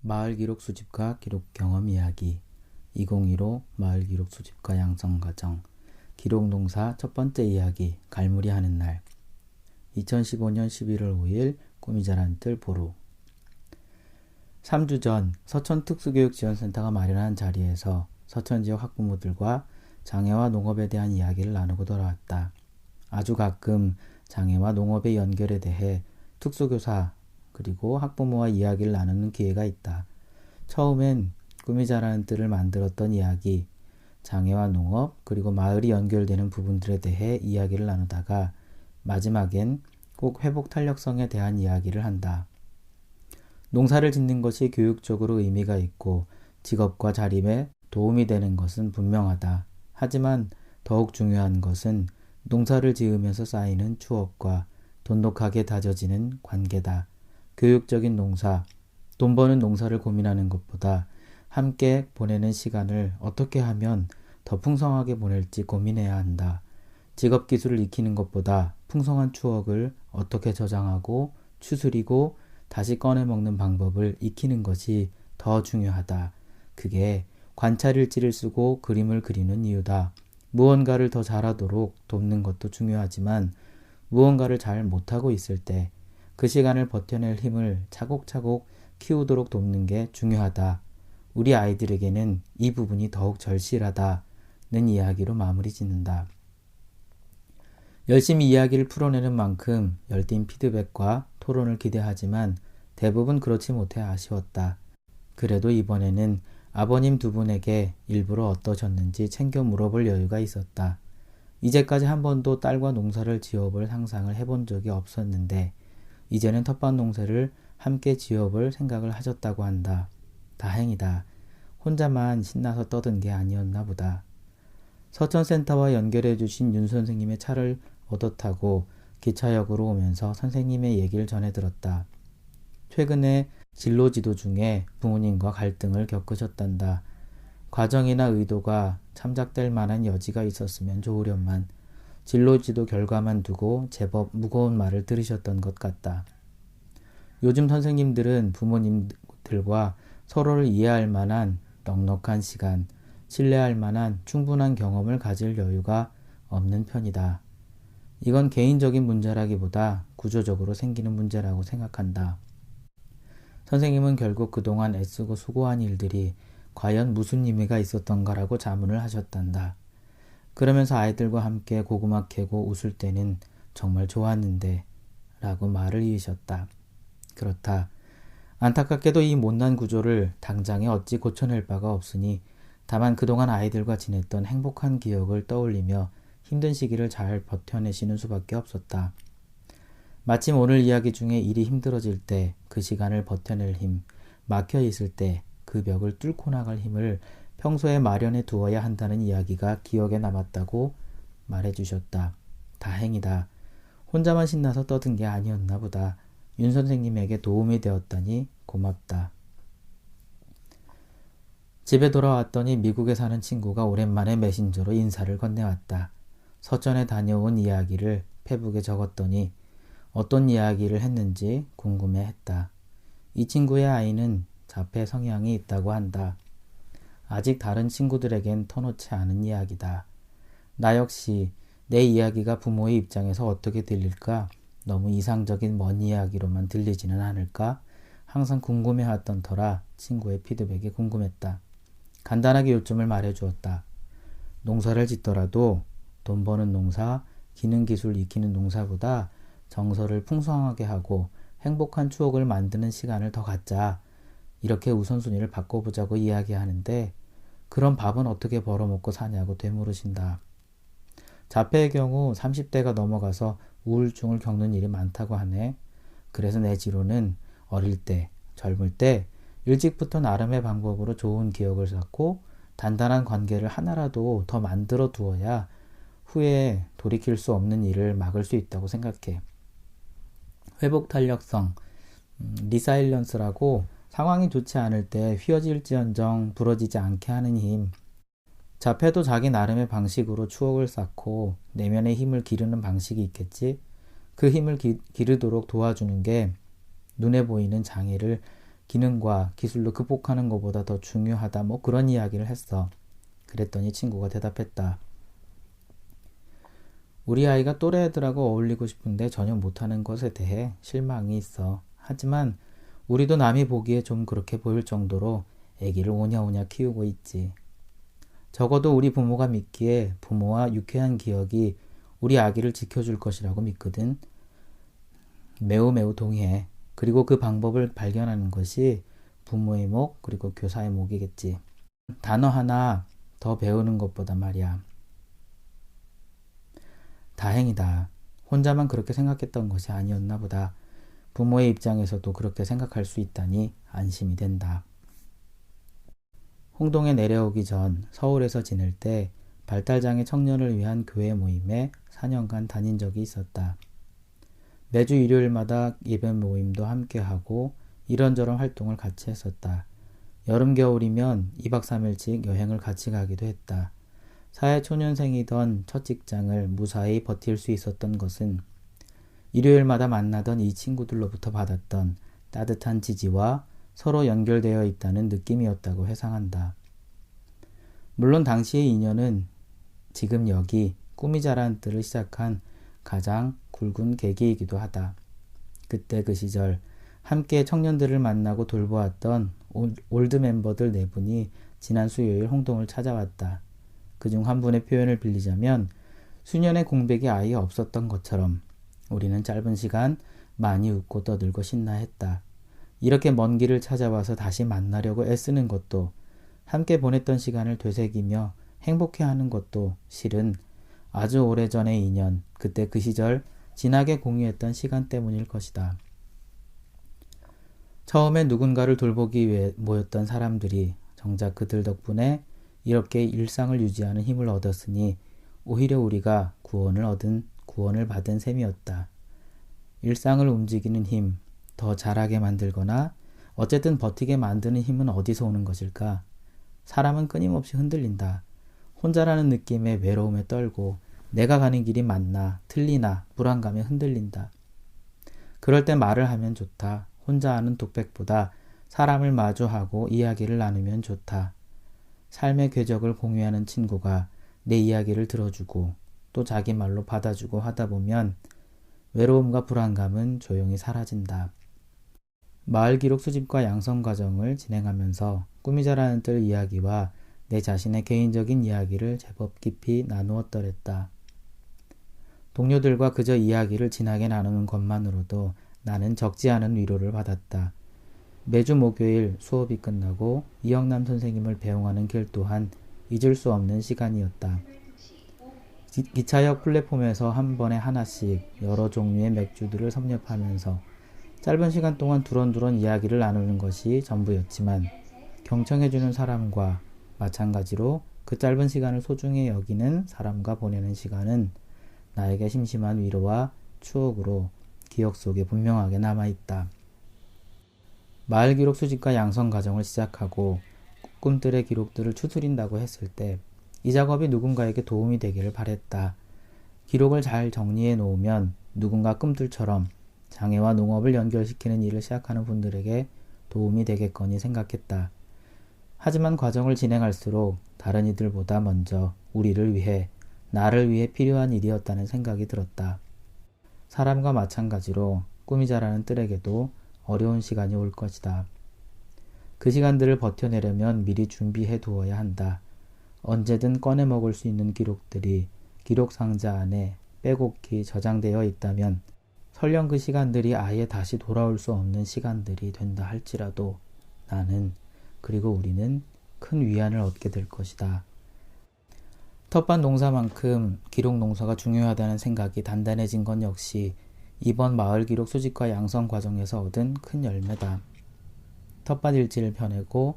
마을기록 수집과 기록 경험 이야기 2015 마을기록 수집과 양성과정 기록농사 첫 번째 이야기 갈무리 하는 날 2015년 11월 5일 꿈이 자란 뜰 보루 3주 전 서천특수교육지원센터가 마련한 자리에서 서천지역 학부모들과 장애와 농업에 대한 이야기를 나누고 돌아왔다. 아주 가끔 장애와 농업의 연결에 대해 특수교사 그리고 학부모와 이야기를 나누는 기회가 있다. 처음엔 꿈이 자라는 뜰을 만들었던 이야기, 장애와 농업 그리고 마을이 연결되는 부분들에 대해 이야기를 나누다가 마지막엔 꼭 회복 탄력성에 대한 이야기를 한다. 농사를 짓는 것이 교육적으로 의미가 있고 직업과 자립에 도움이 되는 것은 분명하다. 하지만 더욱 중요한 것은 농사를 지으면서 쌓이는 추억과 돈독하게 다져지는 관계다. 교육적인 농사, 돈 버는 농사를 고민하는 것보다 함께 보내는 시간을 어떻게 하면 더 풍성하게 보낼지 고민해야 한다. 직업 기술을 익히는 것보다 풍성한 추억을 어떻게 저장하고 추스리고 다시 꺼내 먹는 방법을 익히는 것이 더 중요하다. 그게 관찰일지를 쓰고 그림을 그리는 이유다. 무언가를 더 잘하도록 돕는 것도 중요하지만 무언가를 잘 못하고 있을 때 그 시간을 버텨낼 힘을 차곡차곡 키우도록 돕는 게 중요하다. 우리 아이들에게는 이 부분이 더욱 절실하다는 이야기로 마무리 짓는다. 열심히 이야기를 풀어내는 만큼 열띤 피드백과 토론을 기대하지만 대부분 그렇지 못해 아쉬웠다. 그래도 이번에는 아버님 두 분에게 일부러 어떠셨는지 챙겨 물어볼 여유가 있었다. 이제까지 한 번도 딸과 농사를 지어볼 상상을 해본 적이 없었는데 이제는 텃밭 농사를 함께 지어볼 생각을 하셨다고 한다. 다행이다. 혼자만 신나서 떠든 게 아니었나 보다. 서천센터와 연결해 주신 윤 선생님의 차를 얻어 타고 기차역으로 오면서 선생님의 얘기를 전해 들었다. 최근에 진로 지도 중에 부모님과 갈등을 겪으셨단다. 과정이나 의도가 참작될 만한 여지가 있었으면 좋으련만 진로 지도 결과만 두고 제법 무거운 말을 들으셨던 것 같다. 요즘 선생님들은 부모님들과 서로를 이해할 만한 넉넉한 시간, 신뢰할 만한 충분한 경험을 가질 여유가 없는 편이다. 이건 개인적인 문제라기보다 구조적으로 생기는 문제라고 생각한다. 선생님은 결국 그동안 애쓰고 수고한 일들이 과연 무슨 의미가 있었던가라고 자문을 하셨단다. 그러면서 아이들과 함께 고구마 캐고 웃을 때는 정말 좋았는데 라고 말을 이으셨다. 그렇다. 안타깝게도 이 못난 구조를 당장에 어찌 고쳐낼 바가 없으니 다만 그동안 아이들과 지냈던 행복한 기억을 떠올리며 힘든 시기를 잘 버텨내시는 수밖에 없었다. 마침 오늘 이야기 중에 일이 힘들어질 때 그 시간을 버텨낼 힘, 막혀있을 때 그 벽을 뚫고 나갈 힘을 평소에 마련해 두어야 한다는 이야기가 기억에 남았다고 말해주셨다. 다행이다. 혼자만 신나서 떠든 게 아니었나 보다. 윤 선생님에게 도움이 되었다니 고맙다. 집에 돌아왔더니 미국에 사는 친구가 오랜만에 메신저로 인사를 건네왔다. 서천에 다녀온 이야기를 페북에 적었더니 어떤 이야기를 했는지 궁금해했다. 이 친구의 아이는 자폐 성향이 있다고 한다. 아직 다른 친구들에겐 터놓지 않은 이야기다. 나 역시 내 이야기가 부모의 입장에서 어떻게 들릴까? 너무 이상적인 먼 이야기로만 들리지는 않을까? 항상 궁금해왔던 터라 친구의 피드백이 궁금했다. 간단하게 요점을 말해주었다. 농사를 짓더라도 돈 버는 농사, 기능 기술 익히는 농사보다 정서를 풍성하게 하고 행복한 추억을 만드는 시간을 더 갖자. 이렇게 우선순위를 바꿔보자고 이야기하는데 그런 밥은 어떻게 벌어먹고 사냐고 되물으신다. 자폐의 경우 30대가 넘어가서 우울증을 겪는 일이 많다고 하네. 그래서 내 지로는 어릴 때, 젊을 때 일찍부터 나름의 방법으로 좋은 기억을 쌓고 단단한 관계를 하나라도 더 만들어 두어야 후에 돌이킬 수 없는 일을 막을 수 있다고 생각해. 회복 탄력성, 리사일런스라고 상황이 좋지 않을 때 휘어질지언정 부러지지 않게 하는 힘. 자폐도 자기 나름의 방식으로 추억을 쌓고 내면의 힘을 기르는 방식이 있겠지. 그 힘을 기르도록 도와주는 게 눈에 보이는 장애를 기능과 기술로 극복하는 것보다 더 중요하다, 뭐 그런 이야기를 했어. 그랬더니 친구가 대답했다. 우리 아이가 또래 애들하고 어울리고 싶은데 전혀 못하는 것에 대해 실망이 있어. 하지만 우리도 남이 보기에 좀 그렇게 보일 정도로 애기를 오냐오냐 키우고 있지. 적어도 우리 부모가 믿기에 부모와 유쾌한 기억이 우리 아기를 지켜줄 것이라고 믿거든. 매우 매우 동의해. 그리고 그 방법을 발견하는 것이 부모의 목 그리고 교사의 목이겠지. 단어 하나 더 배우는 것보다 말이야. 다행이다. 혼자만 그렇게 생각했던 것이 아니었나 보다. 부모의 입장에서도 그렇게 생각할 수 있다니 안심이 된다. 홍동에 내려오기 전 서울에서 지낼 때 발달장애 청년을 위한 교회 모임에 4년간 다닌 적이 있었다. 매주 일요일마다 예배 모임도 함께하고 이런저런 활동을 같이 했었다. 여름 겨울이면 2박 3일씩 여행을 같이 가기도 했다. 사회초년생이던 첫 직장을 무사히 버틸 수 있었던 것은 일요일마다 만나던 이 친구들로부터 받았던 따뜻한 지지와 서로 연결되어 있다는 느낌이었다고 회상한다. 물론 당시의 인연은 지금 여기 꿈이자라는 뜻을 시작한 가장 굵은 계기이기도 하다. 그때 그 시절 함께 청년들을 만나고 돌보았던 올드 멤버들 4분이 지난 수요일 홍동을 찾아왔다. 그중 한 분의 표현을 빌리자면 수년의 공백이 아예 없었던 것처럼 우리는 짧은 시간 많이 웃고 떠들고 신나했다. 이렇게 먼 길을 찾아와서 다시 만나려고 애쓰는 것도 함께 보냈던 시간을 되새기며 행복해하는 것도 실은 아주 오래전의 인연, 그때 그 시절 진하게 공유했던 시간 때문일 것이다. 처음에 누군가를 돌보기 위해 모였던 사람들이 정작 그들 덕분에 이렇게 일상을 유지하는 힘을 얻었으니 오히려 우리가 구원을 받은 셈이었다. 일상을 움직이는 힘, 더 잘하게 만들거나 어쨌든 버티게 만드는 힘은 어디서 오는 것일까? 사람은 끊임없이 흔들린다. 혼자라는 느낌의 외로움에 떨고 내가 가는 길이 맞나 틀리나 불안감에 흔들린다. 그럴 때 말을 하면 좋다. 혼자 하는 독백보다 사람을 마주하고 이야기를 나누면 좋다. 삶의 궤적을 공유하는 친구가 내 이야기를 들어주고 또 자기 말로 받아주고 하다 보면 외로움과 불안감은 조용히 사라진다. 마을 기록 수집과 양성 과정을 진행하면서 꿈이자라는 뜻 이야기와 내 자신의 개인적인 이야기를 제법 깊이 나누었더랬다. 동료들과 그저 이야기를 진하게 나누는 것만으로도 나는 적지 않은 위로를 받았다. 매주 목요일 수업이 끝나고 이영남 선생님을 배웅하는 길 또한 잊을 수 없는 시간이었다. 기차역 플랫폼에서 한 번에 하나씩 여러 종류의 맥주들을 섭렵하면서 짧은 시간 동안 두런두런 이야기를 나누는 것이 전부였지만 경청해주는 사람과 마찬가지로 그 짧은 시간을 소중히 여기는 사람과 보내는 시간은 나에게 심심한 위로와 추억으로 기억 속에 분명하게 남아있다. 마을 기록 수집과 양성 과정을 시작하고 꿈들의 기록들을 추스린다고 했을 때 이 작업이 누군가에게 도움이 되기를 바랬다. 기록을 잘 정리해 놓으면 누군가 꿈들처럼 장애와 농업을 연결시키는 일을 시작하는 분들에게 도움이 되겠거니 생각했다. 하지만 과정을 진행할수록 다른 이들보다 먼저 우리를 위해, 나를 위해 필요한 일이었다는 생각이 들었다. 사람과 마찬가지로 꿈이자라는 뜰에게도 어려운 시간이 올 것이다. 그 시간들을 버텨내려면 미리 준비해 두어야 한다. 언제든 꺼내 먹을 수 있는 기록들이 기록 상자 안에 빼곡히 저장되어 있다면 설령 그 시간들이 아예 다시 돌아올 수 없는 시간들이 된다 할지라도 나는 그리고 우리는 큰 위안을 얻게 될 것이다. 텃밭 농사만큼 기록 농사가 중요하다는 생각이 단단해진 건 역시 이번 마을 기록 수집과 양성 과정에서 얻은 큰 열매다. 텃밭 일지를 펴내고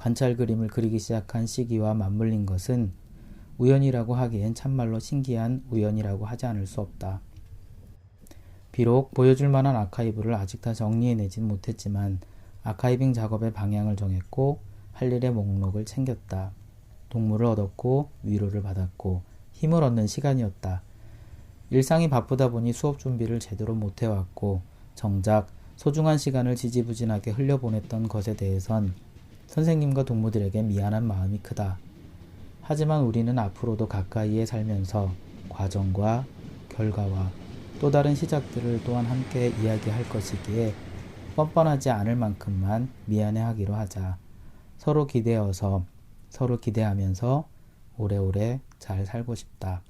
관찰 그림을 그리기 시작한 시기와 맞물린 것은 우연이라고 하기엔 참말로 신기한 우연이라고 하지 않을 수 없다. 비록 보여줄 만한 아카이브를 아직 다 정리해내진 못했지만 아카이빙 작업의 방향을 정했고 할 일의 목록을 챙겼다. 동물을 얻었고 위로를 받았고 힘을 얻는 시간이었다. 일상이 바쁘다 보니 수업 준비를 제대로 못해왔고 정작 소중한 시간을 지지부진하게 흘려보냈던 것에 대해선 선생님과 동무들에게 미안한 마음이 크다. 하지만 우리는 앞으로도 가까이에 살면서 과정과 결과와 또 다른 시작들을 또한 함께 이야기할 것이기에 뻔뻔하지 않을 만큼만 미안해하기로 하자. 서로 기대어서 서로 기대하면서 오래오래 잘 살고 싶다.